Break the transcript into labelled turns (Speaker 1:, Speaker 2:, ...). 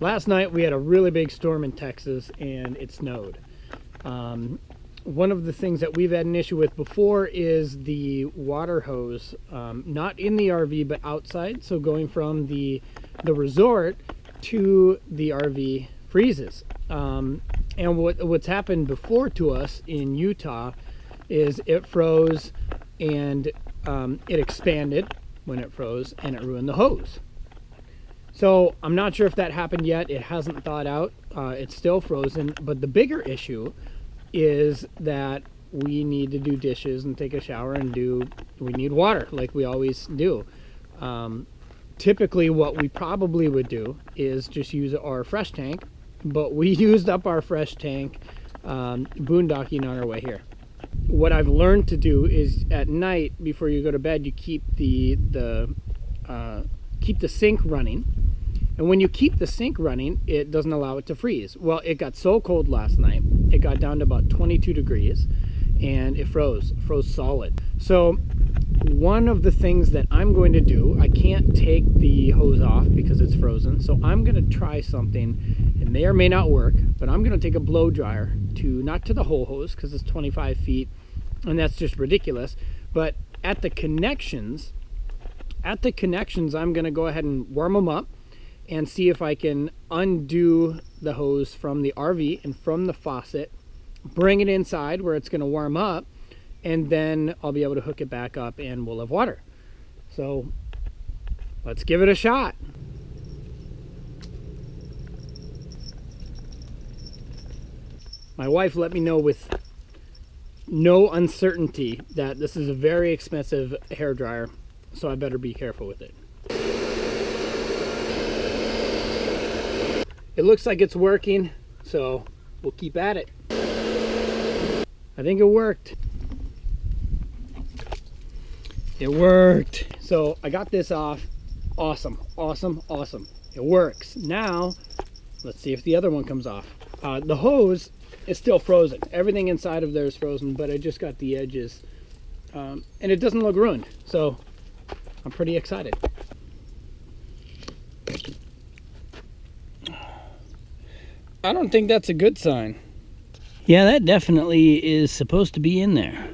Speaker 1: Last night we had a really big storm in Texas and it snowed. One of the things that we've had an issue with before is the water hose, not in the RV but outside. So going from the resort to the RV freezes. And what's happened before to us in Utah is it froze and it expanded when it froze and it ruined the hose. So I'm not sure if that happened yet. It hasn't thawed out. It's still frozen. But the bigger issue is that we need to do dishes and take a shower and we need water like we always do. Typically what we probably would do is just use our fresh tank, but we used up our fresh tank boondocking on our way here. What I've learned to do is at night before you go to bed, you keep the sink running. And when you keep the sink running, it doesn't allow it to freeze. Well, it got so cold last night, it got down to about 22 degrees and it froze solid. So one of the things that I'm going to do, I can't take the hose off because it's frozen. So I'm going to try something. It may or may not work, but I'm going to take a blow dryer not to the whole hose because it's 25 feet and that's just ridiculous. But at the connections, I'm going to go ahead and warm them up and see if I can undo the hose from the RV and from the faucet, bring it inside where it's going to warm up, and then I'll be able to hook it back up and we'll have water. So let's give it a shot. My wife let me know with no uncertainty that this is a very expensive hair dryer, so I better be careful with it. It looks like it's working, so we'll keep at it. I think it worked. It worked. So I got this off. Awesome, awesome, awesome. It works. Now, let's see if the other one comes off. The hose is still frozen. Everything inside of there is frozen, but I just got the edges. And it doesn't look ruined. So I'm pretty excited. I don't think that's a good sign. Yeah, that definitely is supposed to be in there.